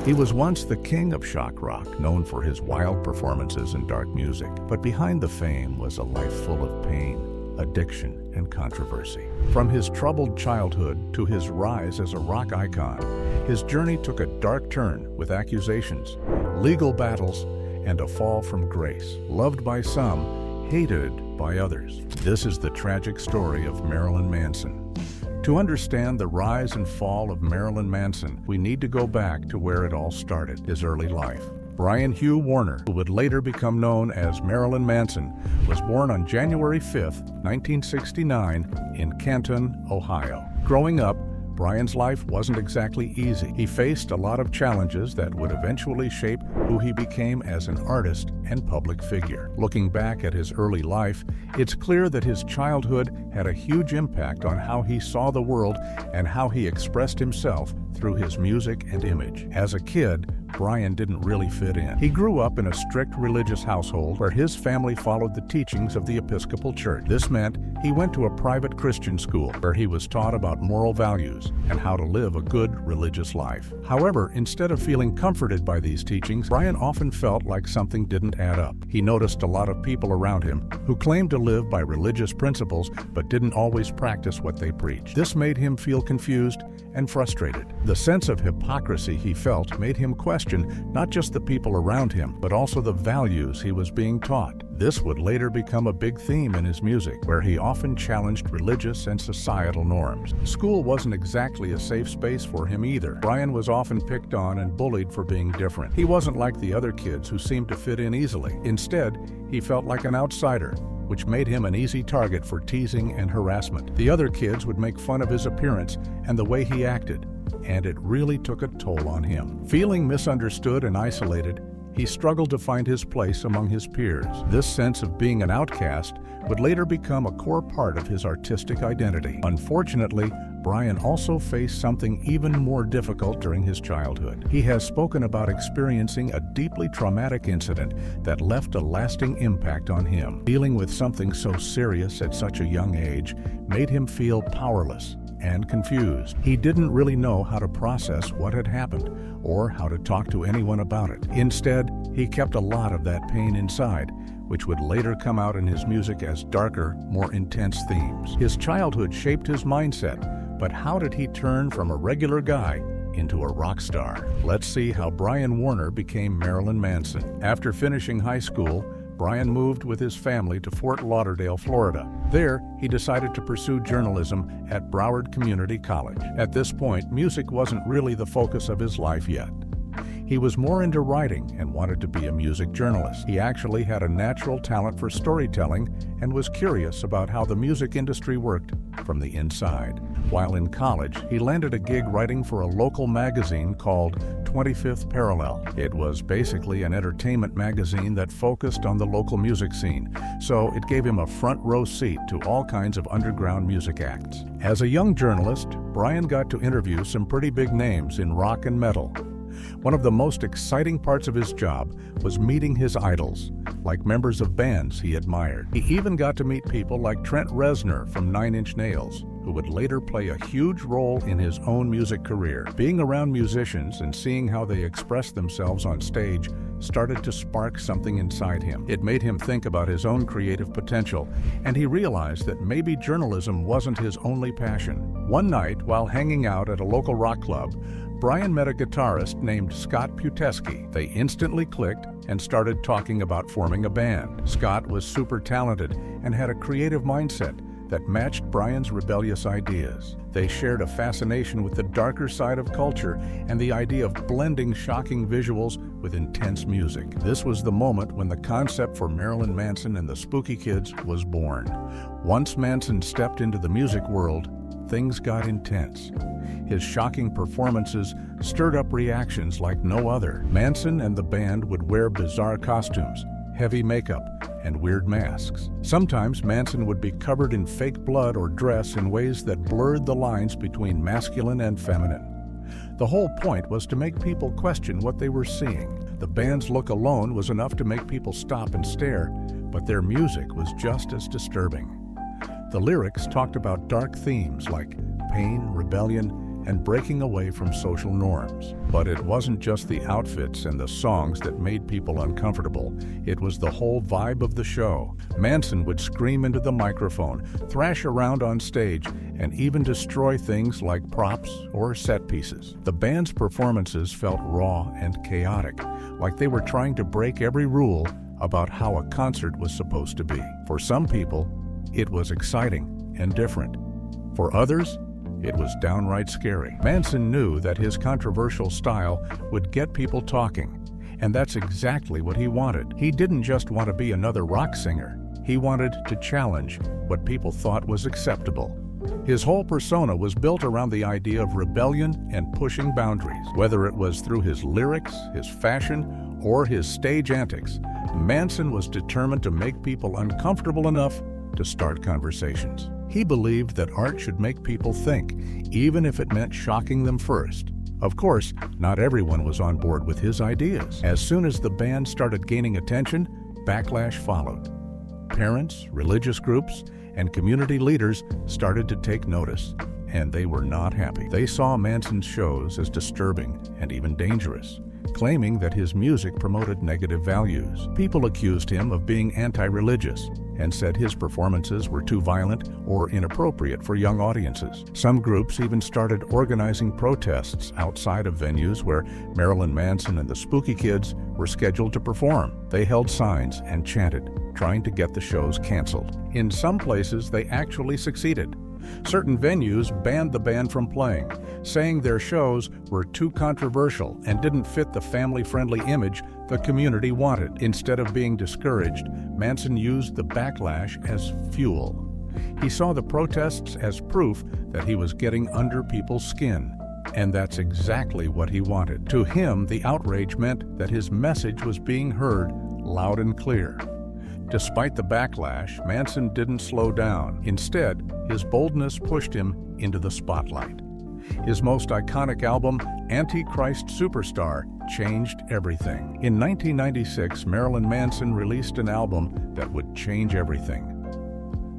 He was once the king of shock rock, known for his wild performances and dark music. But behind the fame was a life full of pain, addiction, and controversy. From his troubled childhood to his rise as a rock icon, his journey took a dark turn with accusations, legal battles, and a fall from grace. Loved by some, hated by others. This is the tragic story of Marilyn Manson. To understand the rise and fall of Marilyn Manson, we need to go back to where it all started, his early life. Brian Hugh Warner, who would later become known as Marilyn Manson, was born on January 5, 1969, in Canton, Ohio. Growing up, Brian's life wasn't exactly easy. He faced a lot of challenges that would eventually shape who he became as an artist and public figure. Looking back at his early life, it's clear that his childhood had a huge impact on how he saw the world and how he expressed himself through his music and image. As a kid, Brian didn't really fit in. He grew up in a strict religious household where his family followed the teachings of the Episcopal Church. This meant he went to a private Christian school where he was taught about moral values and how to live a good religious life. However, instead of feeling comforted by these teachings, Brian often felt like something didn't add up. He noticed a lot of people around him who claimed to live by religious principles but didn't always practice what they preached. This made him feel confused and frustrated. The sense of hypocrisy he felt made him question not just the people around him, but also the values he was being taught. This would later become a big theme in his music, where he often challenged religious and societal norms. School wasn't exactly a safe space for him either. Brian was often picked on and bullied for being different. He wasn't like the other kids who seemed to fit in easily. Instead, he felt like an outsider, which made him an easy target for teasing and harassment. The other kids would make fun of his appearance and the way he acted, and it really took a toll on him. Feeling misunderstood and isolated, he struggled to find his place among his peers. This sense of being an outcast would later become a core part of his artistic identity. Unfortunately, Brian also faced something even more difficult during his childhood. He has spoken about experiencing a deeply traumatic incident that left a lasting impact on him. Dealing with something so serious at such a young age made him feel powerless and confused. He didn't really know how to process what had happened or how to talk to anyone about it. Instead, he kept a lot of that pain inside, which would later come out in his music as darker, more intense themes. His childhood shaped his mindset, but how did he turn from a regular guy into a rock star? Let's see how Brian Warner became Marilyn Manson. After finishing high school, Brian moved with his family to Fort Lauderdale, Florida. There, he decided to pursue journalism at Broward Community College. At this point, music wasn't really the focus of his life yet. He was more into writing and wanted to be a music journalist. He actually had a natural talent for storytelling and was curious about how the music industry worked from the inside. While in college, he landed a gig writing for a local magazine called 25th Parallel. It was basically an entertainment magazine that focused on the local music scene, so it gave him a front row seat to all kinds of underground music acts. As a young journalist, Brian got to interview some pretty big names in rock and metal. One of the most exciting parts of his job was meeting his idols, like members of bands he admired. He even got to meet people like Trent Reznor from 9 Inch Nails, who would later play a huge role in his own music career. Being around musicians and seeing how they expressed themselves on stage started to spark something inside him. It made him think about his own creative potential, and he realized that maybe journalism wasn't his only passion. One night, while hanging out at a local rock club, Brian met a guitarist named Scott Puteski. They instantly clicked and started talking about forming a band. Scott was super talented and had a creative mindset that matched Brian's rebellious ideas. They shared a fascination with the darker side of culture and the idea of blending shocking visuals with intense music. This was the moment when the concept for Marilyn Manson and the Spooky Kids was born. Once Manson stepped into the music world, things got intense. His shocking performances stirred up reactions like no other. Manson and the band would wear bizarre costumes, heavy makeup, and weird masks. Sometimes Manson would be covered in fake blood or dress in ways that blurred the lines between masculine and feminine. The whole point was to make people question what they were seeing. The band's look alone was enough to make people stop and stare, but their music was just as disturbing. The lyrics talked about dark themes like pain, rebellion, and breaking away from social norms. But it wasn't just the outfits and the songs that made people uncomfortable. It was the whole vibe of the show. Manson would scream into the microphone, thrash around on stage, and even destroy things like props or set pieces. The band's performances felt raw and chaotic, like they were trying to break every rule about how a concert was supposed to be. For some people, it was exciting and different. For others, it was downright scary. Manson knew that his controversial style would get people talking, and that's exactly what he wanted. He didn't just want to be another rock singer. He wanted to challenge what people thought was acceptable. His whole persona was built around the idea of rebellion and pushing boundaries. Whether it was through his lyrics, his fashion, or his stage antics, Manson was determined to make people uncomfortable enough to start conversations. He believed that art should make people think, even if it meant shocking them first. Of course, not everyone was on board with his ideas. As soon as the band started gaining attention, backlash followed. Parents, religious groups, and community leaders started to take notice, and they were not happy. They saw Manson's shows as disturbing and even dangerous, claiming that his music promoted negative values. People accused him of being anti-religious and said his performances were too violent or inappropriate for young audiences. Some groups even started organizing protests outside of venues where Marilyn Manson and the Spooky Kids were scheduled to perform. They held signs and chanted, trying to get the shows canceled. In some places, they actually succeeded. Certain venues banned the band from playing, saying their shows were too controversial and didn't fit the family-friendly image the community wanted. Instead of being discouraged, Manson used the backlash as fuel. He saw the protests as proof that he was getting under people's skin, and that's exactly what he wanted. To him, the outrage meant that his message was being heard loud and clear. Despite the backlash, Manson didn't slow down. Instead, his boldness pushed him into the spotlight. His most iconic album, Antichrist Superstar, changed everything. In 1996, Marilyn Manson released an album that would change everything.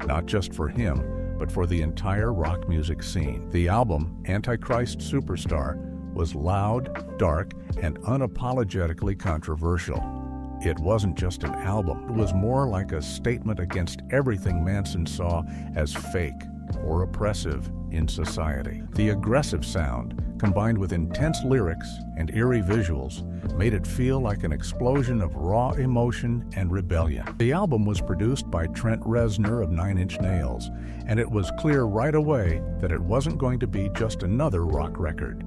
Not just for him, but for the entire rock music scene. The album, Antichrist Superstar, was loud, dark, and unapologetically controversial. It wasn't just an album. It was more like a statement against everything Manson saw as fake or oppressive in society. The aggressive sound, combined with intense lyrics and eerie visuals, made it feel like an explosion of raw emotion and rebellion. The album was produced by Trent Reznor of Nine Inch Nails, and it was clear right away that it wasn't going to be just another rock record.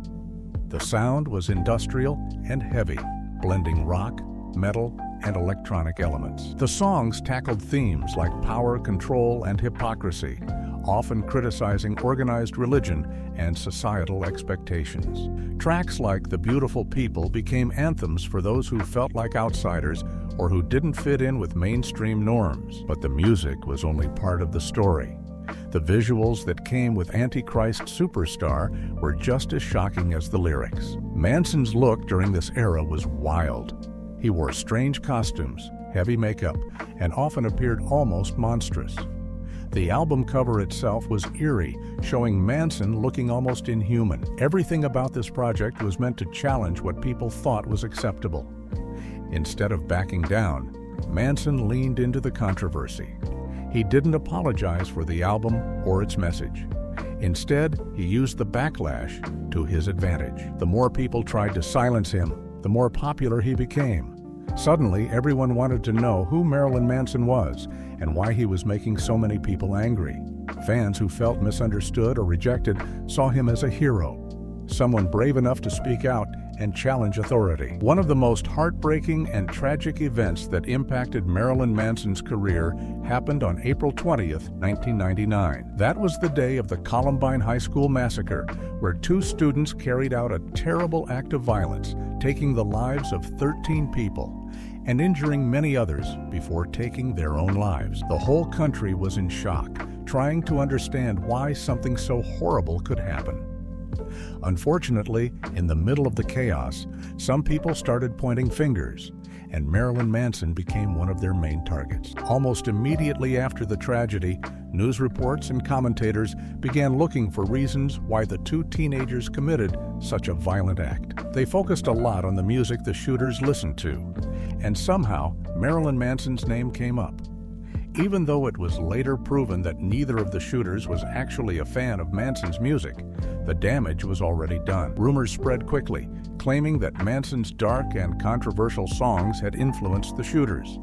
The sound was industrial and heavy, blending rock, metal, and electronic elements. The songs tackled themes like power, control, and hypocrisy, often criticizing organized religion and societal expectations. Tracks like The Beautiful People became anthems for those who felt like outsiders or who didn't fit in with mainstream norms. But the music was only part of the story. The visuals that came with Antichrist Superstar were just as shocking as the lyrics. Manson's look during this era was wild. He wore strange costumes, heavy makeup, and often appeared almost monstrous. The album cover itself was eerie, showing Manson looking almost inhuman. Everything about this project was meant to challenge what people thought was acceptable. Instead of backing down, Manson leaned into the controversy. He didn't apologize for the album or its message. Instead, he used the backlash to his advantage. The more people tried to silence him, the more popular he became. Suddenly, everyone wanted to know who Marilyn Manson was and why he was making so many people angry. Fans who felt misunderstood or rejected saw him as a hero, someone brave enough to speak out and challenge authority. One of the most heartbreaking and tragic events that impacted Marilyn Manson's career happened on April 20th, 1999. That was the day of the Columbine High School massacre, where 2 students carried out a terrible act of violence, taking the lives of 13 people and injuring many others before taking their own lives. The whole country was in shock, trying to understand why something so horrible could happen. Unfortunately, in the middle of the chaos, some people started pointing fingers, and Marilyn Manson became one of their main targets. Almost immediately after the tragedy, news reports and commentators began looking for reasons why the two teenagers committed such a violent act. They focused a lot on the music the shooters listened to, and somehow Marilyn Manson's name came up. Even though it was later proven that neither of the shooters was actually a fan of Manson's music, the damage was already done. Rumors spread quickly, claiming that Manson's dark and controversial songs had influenced the shooters.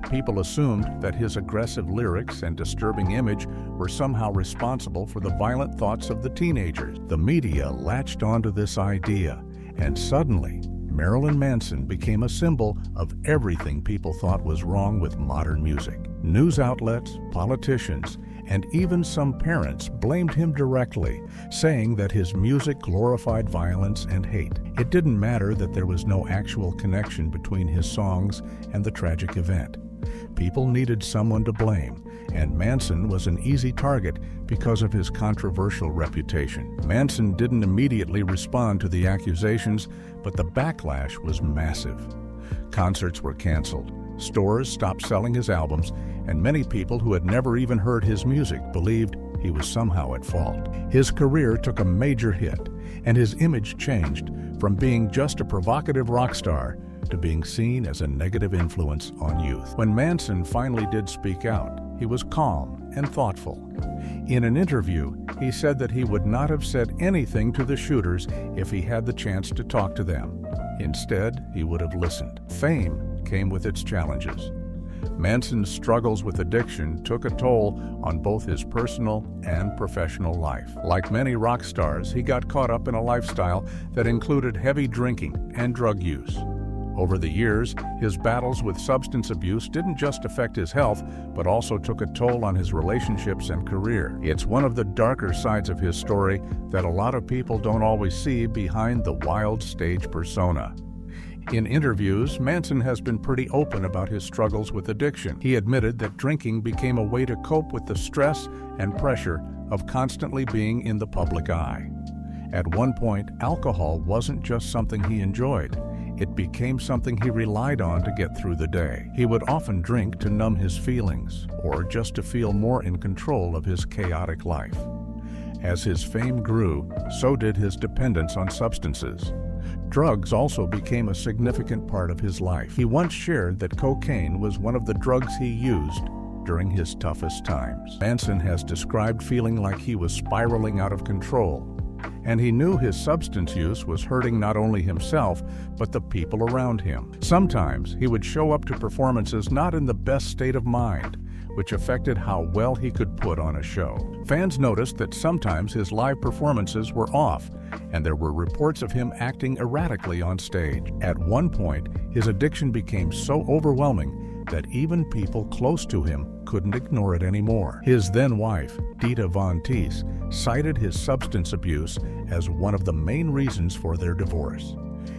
People assumed that his aggressive lyrics and disturbing image were somehow responsible for the violent thoughts of the teenagers. The media latched onto this idea, and suddenly, Marilyn Manson became a symbol of everything people thought was wrong with modern music. News outlets, politicians, and even some parents blamed him directly, saying that his music glorified violence and hate. It didn't matter that there was no actual connection between his songs and the tragic event. People needed someone to blame, and Manson was an easy target because of his controversial reputation. Manson didn't immediately respond to the accusations, but the backlash was massive. Concerts were canceled, stores stopped selling his albums, and many people who had never even heard his music believed he was somehow at fault. His career took a major hit, and his image changed from being just a provocative rock star to being seen as a negative influence on youth. When Manson finally did speak out, he was calm and thoughtful. In an interview, he said that he would not have said anything to the shooters if he had the chance to talk to them. Instead, he would have listened. Fame came with its challenges. Manson's struggles with addiction took a toll on both his personal and professional life. Like many rock stars, he got caught up in a lifestyle that included heavy drinking and drug use. Over the years, his battles with substance abuse didn't just affect his health, but also took a toll on his relationships and career. It's one of the darker sides of his story that a lot of people don't always see behind the wild stage persona. In interviews, Manson has been pretty open about his struggles with addiction. He admitted that drinking became a way to cope with the stress and pressure of constantly being in the public eye. At one point, alcohol wasn't just something he enjoyed. It became something he relied on to get through the day. He would often drink to numb his feelings, or just to feel more in control of his chaotic life. As his fame grew, so did his dependence on substances. Drugs also became a significant part of his life. He once shared that cocaine was one of the drugs he used during his toughest times. Manson has described feeling like he was spiraling out of control, and he knew his substance use was hurting not only himself, but the people around him. Sometimes he would show up to performances not in the best state of mind, which affected how well he could put on a show. Fans noticed that sometimes his live performances were off, and there were reports of him acting erratically on stage. At one point, his addiction became so overwhelming that even people close to him couldn't ignore it anymore. His then-wife, Dita Von Teese, cited his substance abuse as one of the main reasons for their divorce.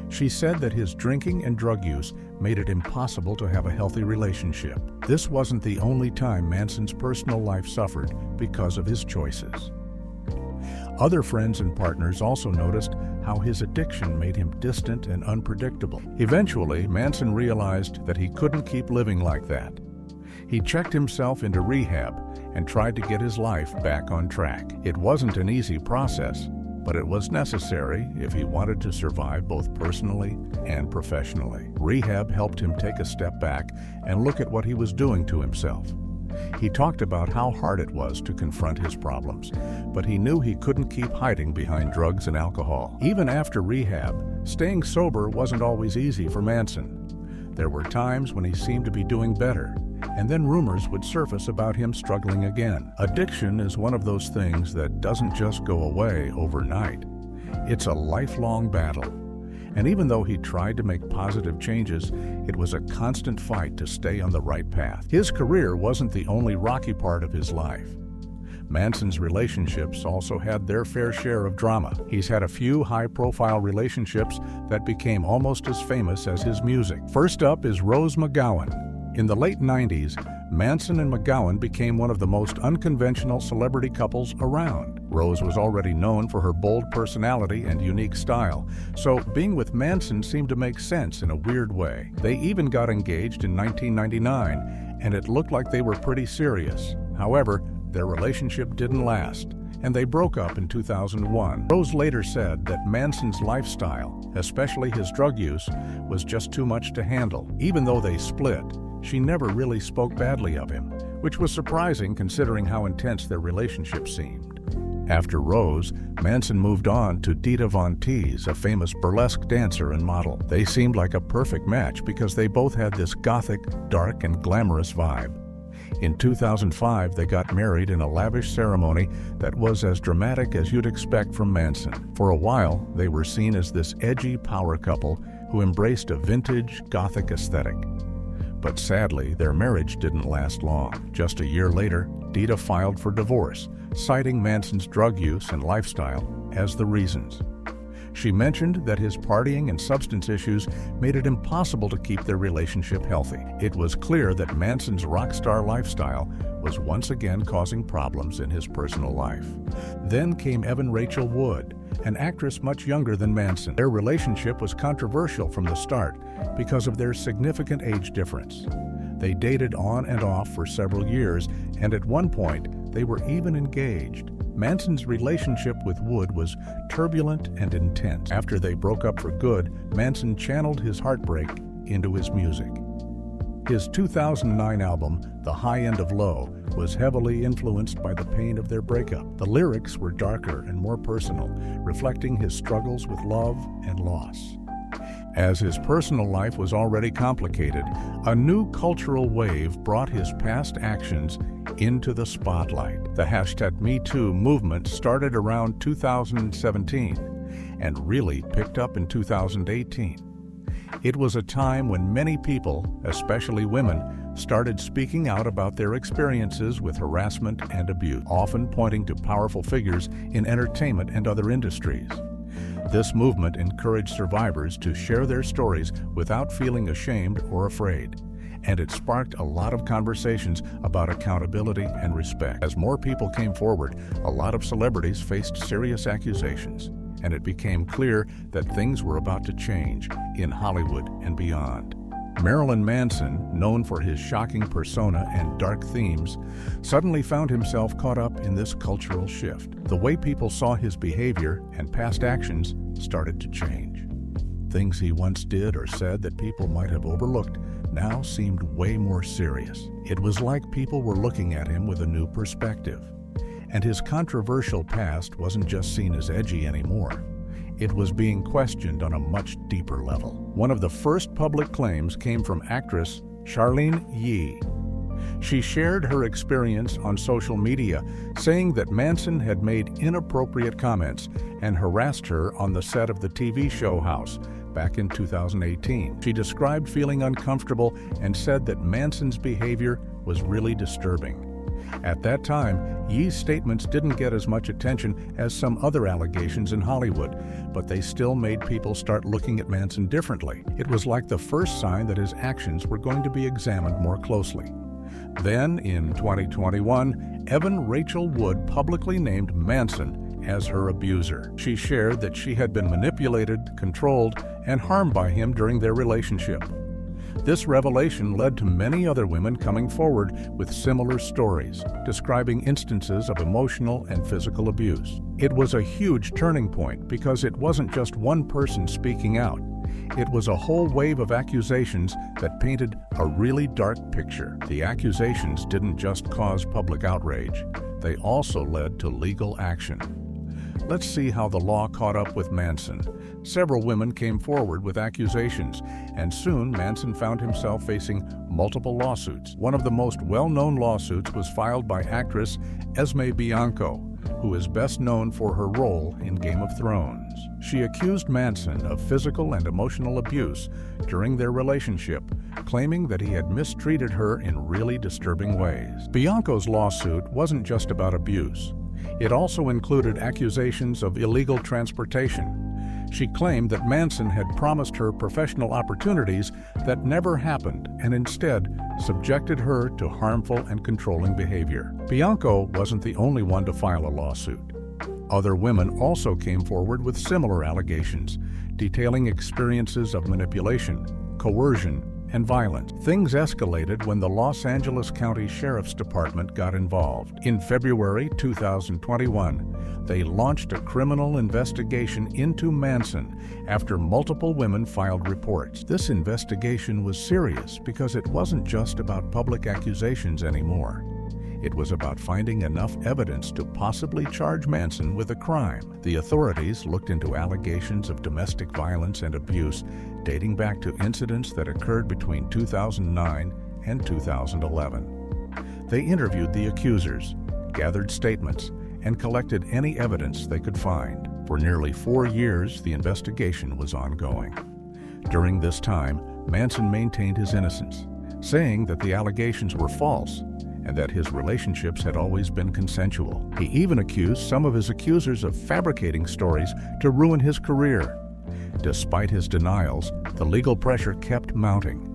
She said that his drinking and drug use made it impossible to have a healthy relationship. This wasn't the only time Manson's personal life suffered because of his choices. Other friends and partners also noticed how his addiction made him distant and unpredictable. Eventually, Manson realized that he couldn't keep living like that. He checked himself into rehab and tried to get his life back on track. It wasn't an easy process, but it was necessary if he wanted to survive both personally and professionally. Rehab helped him take a step back and look at what he was doing to himself. He talked about how hard it was to confront his problems, but he knew he couldn't keep hiding behind drugs and alcohol. Even after rehab, staying sober wasn't always easy for Manson. There were times when he seemed to be doing better, and then rumors would surface about him struggling again. Addiction is one of those things that doesn't just go away overnight. It's a lifelong battle. And even though he tried to make positive changes, it was a constant fight to stay on the right path. His career wasn't the only rocky part of his life. Manson's relationships also had their fair share of drama. He's had a few high-profile relationships that became almost as famous as his music. First up is Rose McGowan. In the late 90s, Manson and McGowan became one of the most unconventional celebrity couples around. Rose was already known for her bold personality and unique style, so being with Manson seemed to make sense in a weird way. They even got engaged in 1999, and it looked like they were pretty serious. However, their relationship didn't last, and they broke up in 2001. Rose later said that Manson's lifestyle, especially his drug use, was just too much to handle. Even though they split, she never really spoke badly of him, which was surprising considering how intense their relationship seemed. After Rose, Manson moved on to Dita Von Teese, a famous burlesque dancer and model. They seemed like a perfect match because they both had this gothic, dark, and glamorous vibe. In 2005, they got married in a lavish ceremony that was as dramatic as you'd expect from Manson. For a while, they were seen as this edgy power couple who embraced a vintage, gothic aesthetic. But sadly, their marriage didn't last long. Just a year later, Dita filed for divorce, citing Manson's drug use and lifestyle as the reasons. She mentioned that his partying and substance issues made it impossible to keep their relationship healthy. It was clear that Manson's rock star lifestyle was once again causing problems in his personal life. Then came Evan Rachel Wood, an actress much younger than Manson. Their relationship was controversial from the start because of their significant age difference. They dated on and off for several years, and at one point, they were even engaged. Manson's relationship with Wood was turbulent and intense. After they broke up for good, Manson channeled his heartbreak into his music. His 2009 album, The High End of Low, was heavily influenced by the pain of their breakup. The lyrics were darker and more personal, reflecting his struggles with love and loss. As his personal life was already complicated, a new cultural wave brought his past actions into the spotlight. The #MeToo movement started around 2017 and really picked up in 2018. It was a time when many people, especially women, started speaking out about their experiences with harassment and abuse, often pointing to powerful figures in entertainment and other industries. This movement encouraged survivors to share their stories without feeling ashamed or afraid, and it sparked a lot of conversations about accountability and respect. As more people came forward, a lot of celebrities faced serious accusations, and it became clear that things were about to change in Hollywood and beyond. Marilyn Manson, known for his shocking persona and dark themes, suddenly found himself caught up in this cultural shift. The way people saw his behavior and past actions started to change. Things he once did or said that people might have overlooked now seemed way more serious. It was like people were looking at him with a new perspective. And his controversial past wasn't just seen as edgy anymore. It was being questioned on a much deeper level. One of the first public claims came from actress Charlene Yee. She shared her experience on social media, saying that Manson had made inappropriate comments and harassed her on the set of the TV show House back in 2018. She described feeling uncomfortable and said that Manson's behavior was really disturbing. At that time, Yee's statements didn't get as much attention as some other allegations in Hollywood, but they still made people start looking at Manson differently. It was like the first sign that his actions were going to be examined more closely. Then, in 2021, Evan Rachel Wood publicly named Manson as her abuser. She shared that she had been manipulated, controlled, and harmed by him during their relationship. This revelation led to many other women coming forward with similar stories, describing instances of emotional and physical abuse. It was a huge turning point because it wasn't just one person speaking out. It was a whole wave of accusations that painted a really dark picture. The accusations didn't just cause public outrage, they also led to legal action. Let's see how the law caught up with Manson. Several women came forward with accusations, and soon Manson found himself facing multiple lawsuits. One of the most well-known lawsuits was filed by actress Esme Bianco, who is best known for her role in Game of Thrones. She accused Manson of physical and emotional abuse during their relationship, claiming that he had mistreated her in really disturbing ways. Bianco's lawsuit wasn't just about abuse. It also included accusations of illegal transportation. She claimed that Manson had promised her professional opportunities that never happened and instead subjected her to harmful and controlling behavior. Bianco wasn't the only one to file a lawsuit. Other women also came forward with similar allegations, detailing experiences of manipulation, coercion, and violence. Things escalated when the Los Angeles County Sheriff's Department got involved. In February 2021, they launched a criminal investigation into Manson after multiple women filed reports. This investigation was serious because it wasn't just about public accusations anymore. It was about finding enough evidence to possibly charge Manson with a crime. The authorities looked into allegations of domestic violence and abuse dating back to incidents that occurred between 2009 and 2011. They interviewed the accusers, gathered statements, and collected any evidence they could find. For nearly 4 years, the investigation was ongoing. During this time, Manson maintained his innocence, saying that the allegations were false and that his relationships had always been consensual. He even accused some of his accusers of fabricating stories to ruin his career. Despite his denials, the legal pressure kept mounting.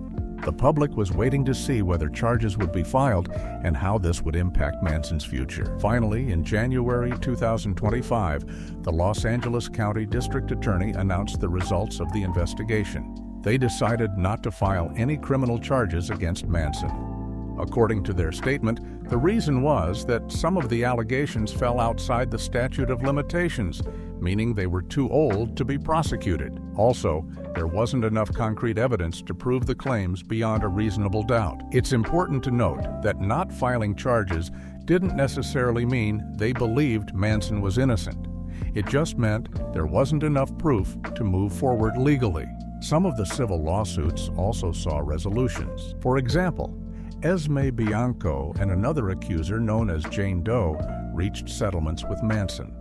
The public was waiting to see whether charges would be filed and how this would impact Manson's future. Finally, in January 2025, the Los Angeles County District Attorney announced the results of the investigation. They decided not to file any criminal charges against Manson. According to their statement, the reason was that some of the allegations fell outside the statute of limitations, meaning they were too old to be prosecuted. Also, there wasn't enough concrete evidence to prove the claims beyond a reasonable doubt. It's important to note that not filing charges didn't necessarily mean they believed Manson was innocent. It just meant there wasn't enough proof to move forward legally. Some of the civil lawsuits also saw resolutions. For example, Esme Bianco and another accuser known as Jane Doe reached settlements with Manson.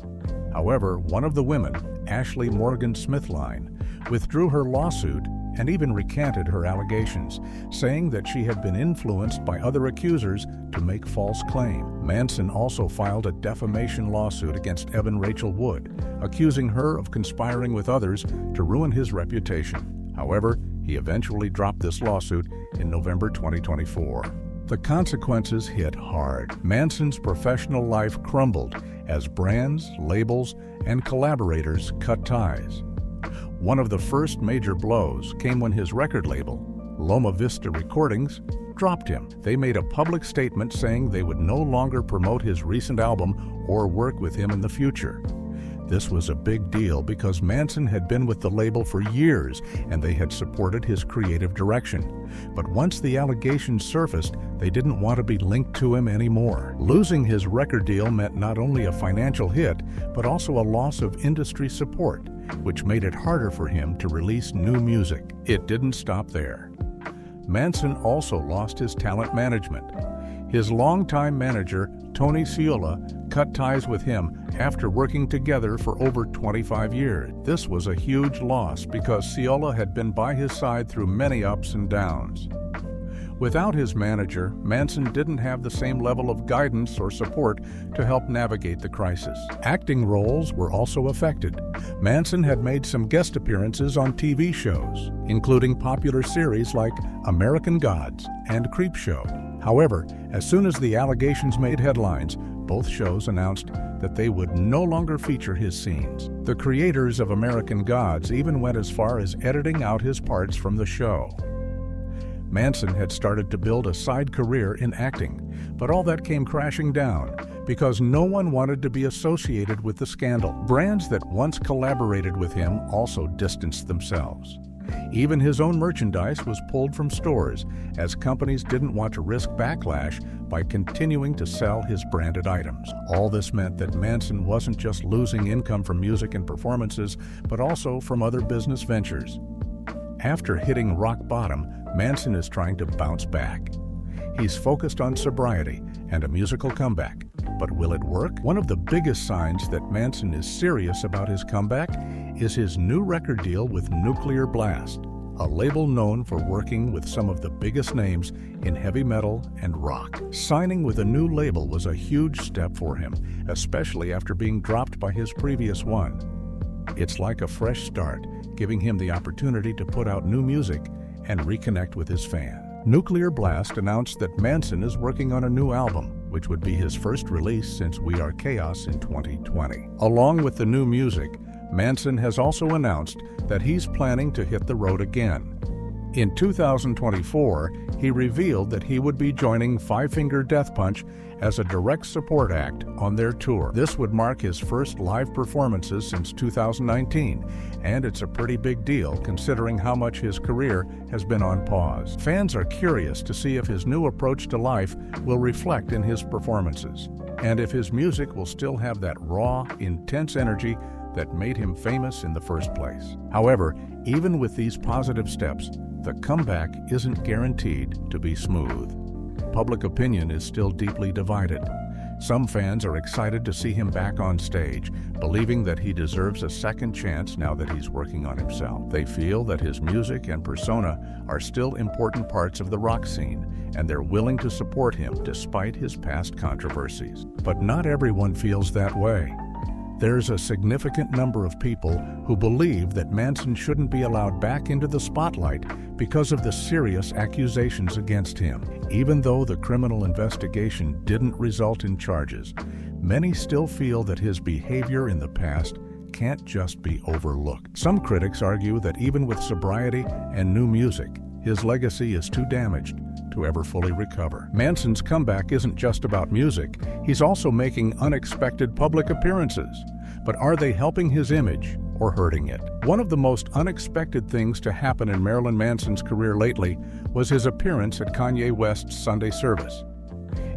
However, one of the women, Ashley Morgan Smithline, withdrew her lawsuit and even recanted her allegations, saying that she had been influenced by other accusers to make false claim. Manson also filed a defamation lawsuit against Evan Rachel Wood, accusing her of conspiring with others to ruin his reputation. However, he eventually dropped this lawsuit in November 2024. The consequences hit hard. Manson's professional life crumbled as brands, labels, and collaborators cut ties. One of the first major blows came when his record label, Loma Vista Recordings, dropped him. They made a public statement saying they would no longer promote his recent album or work with him in the future. This was a big deal because Manson had been with the label for years and they had supported his creative direction. But once the allegations surfaced, they didn't want to be linked to him anymore. Losing his record deal meant not only a financial hit, but also a loss of industry support, which made it harder for him to release new music. It didn't stop there. Manson also lost his talent management. His longtime manager, Tony Sciola, cut ties with him after working together for over 25 years. This was a huge loss because Sciola had been by his side through many ups and downs. Without his manager, Manson didn't have the same level of guidance or support to help navigate the crisis. Acting roles were also affected. Manson had made some guest appearances on TV shows, including popular series like American Gods and Creepshow. However, as soon as the allegations made headlines, both shows announced that they would no longer feature his scenes. The creators of American Gods even went as far as editing out his parts from the show. Manson had started to build a side career in acting, but all that came crashing down because no one wanted to be associated with the scandal. Brands that once collaborated with him also distanced themselves. Even his own merchandise was pulled from stores, as companies didn't want to risk backlash by continuing to sell his branded items. All this meant that Manson wasn't just losing income from music and performances, but also from other business ventures. After hitting rock bottom, Manson is trying to bounce back. He's focused on sobriety and a musical comeback. But will it work? One of the biggest signs that Manson is serious about his comeback is his new record deal with Nuclear Blast, a label known for working with some of the biggest names in heavy metal and rock. Signing with a new label was a huge step for him, especially after being dropped by his previous one. It's like a fresh start, giving him the opportunity to put out new music and reconnect with his fans. Nuclear Blast announced that Manson is working on a new album, which would be his first release since We Are Chaos in 2020. Along with the new music, Manson has also announced that he's planning to hit the road again. In 2024, he revealed that he would be joining Five Finger Death Punch as a direct support act on their tour. This would mark his first live performances since 2019, and it's a pretty big deal considering how much his career has been on pause. Fans are curious to see if his new approach to life will reflect in his performances, and if his music will still have that raw, intense energy that made him famous in the first place. However, even with these positive steps, the comeback isn't guaranteed to be smooth. Public opinion is still deeply divided. Some fans are excited to see him back on stage, believing that he deserves a second chance now that he's working on himself. They feel that his music and persona are still important parts of the rock scene, and they're willing to support him despite his past controversies. But not everyone feels that way. There's a significant number of people who believe that Manson shouldn't be allowed back into the spotlight because of the serious accusations against him. Even though the criminal investigation didn't result in charges, many still feel that his behavior in the past can't just be overlooked. Some critics argue that even with sobriety and new music, his legacy is too damaged to ever fully recover. Manson's comeback isn't just about music, he's also making unexpected public appearances. But are they helping his image or hurting it? One of the most unexpected things to happen in Marilyn Manson's career lately was his appearance at Kanye West's Sunday service.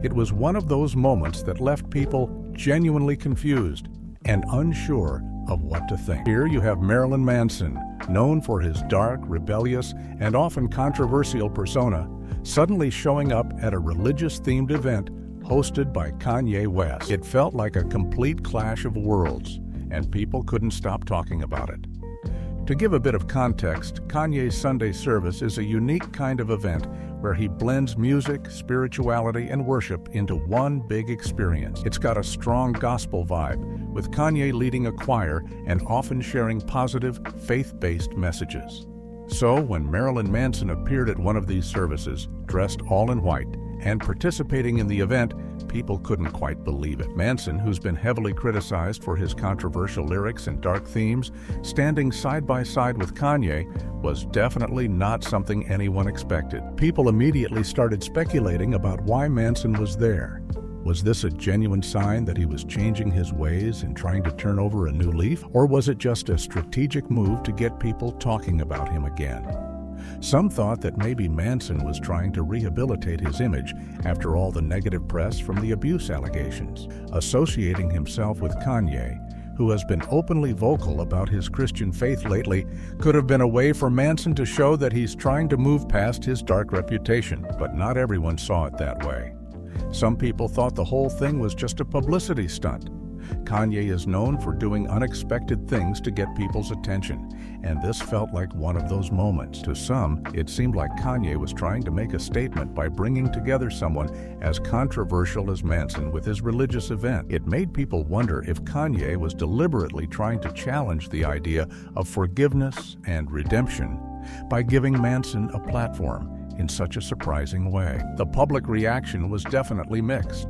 It was one of those moments that left people genuinely confused and unsure of what to think. Here you have Marilyn Manson, known for his dark, rebellious, and often controversial persona, suddenly showing up at a religious-themed event hosted by Kanye West. It felt like a complete clash of worlds, and people couldn't stop talking about it. To give a bit of context, Kanye's Sunday service is a unique kind of event where he blends music, spirituality, and worship into one big experience. It's got a strong gospel vibe, with Kanye leading a choir and often sharing positive, faith-based messages. So when Marilyn Manson appeared at one of these services, dressed all in white, and participating in the event, people couldn't quite believe it. Manson, who's been heavily criticized for his controversial lyrics and dark themes, standing side by side with Kanye was definitely not something anyone expected. People immediately started speculating about why Manson was there. Was this a genuine sign that he was changing his ways and trying to turn over a new leaf? Or was it just a strategic move to get people talking about him again? Some thought that maybe Manson was trying to rehabilitate his image after all the negative press from the abuse allegations. Associating himself with Kanye, who has been openly vocal about his Christian faith lately, could have been a way for Manson to show that he's trying to move past his dark reputation. But not everyone saw it that way. Some people thought the whole thing was just a publicity stunt. Kanye is known for doing unexpected things to get people's attention, and this felt like one of those moments. To some, it seemed like Kanye was trying to make a statement by bringing together someone as controversial as Manson with his religious event. It made people wonder if Kanye was deliberately trying to challenge the idea of forgiveness and redemption by giving Manson a platform in such a surprising way. The public reaction was definitely mixed.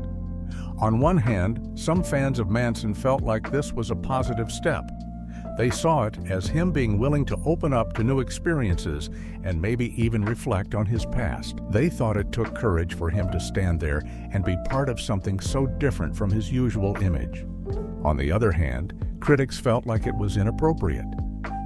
On one hand, some fans of Manson felt like this was a positive step. They saw it as him being willing to open up to new experiences and maybe even reflect on his past. They thought it took courage for him to stand there and be part of something so different from his usual image. On the other hand, critics felt like it was inappropriate.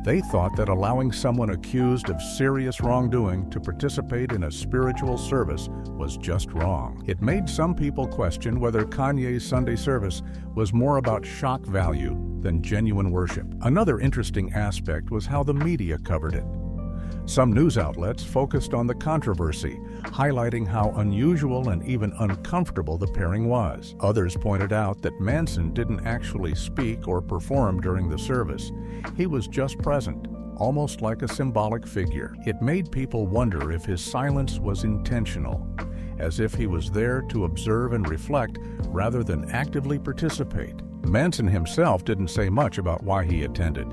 They thought that allowing someone accused of serious wrongdoing to participate in a spiritual service was just wrong. It made some people question whether Kanye's Sunday service was more about shock value than genuine worship. Another interesting aspect was how the media covered it. Some news outlets focused on the controversy, highlighting how unusual and even uncomfortable the pairing was. Others pointed out that Manson didn't actually speak or perform during the service. He was just present, almost like a symbolic figure. It made people wonder if his silence was intentional, as if he was there to observe and reflect rather than actively participate. Manson himself didn't say much about why he attended.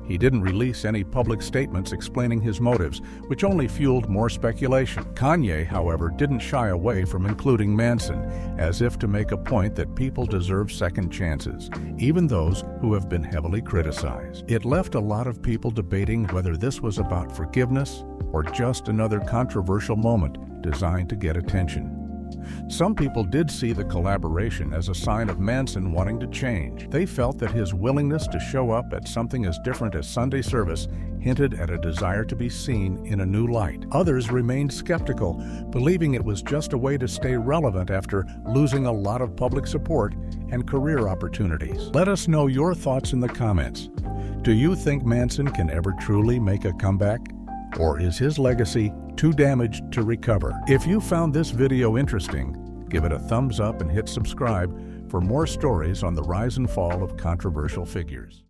He didn't release any public statements explaining his motives, which only fueled more speculation. Kanye, however, didn't shy away from including Manson, as if to make a point that people deserve second chances, even those who have been heavily criticized. It left a lot of people debating whether this was about forgiveness or just another controversial moment designed to get attention. Some people did see the collaboration as a sign of Manson wanting to change. They felt that his willingness to show up at something as different as Sunday service hinted at a desire to be seen in a new light. Others remained skeptical, believing it was just a way to stay relevant after losing a lot of public support and career opportunities. Let us know your thoughts in the comments. Do you think Manson can ever truly make a comeback? Or is his legacy too damaged to recover? If you found this video interesting, give it a thumbs up and hit subscribe for more stories on the rise and fall of controversial figures.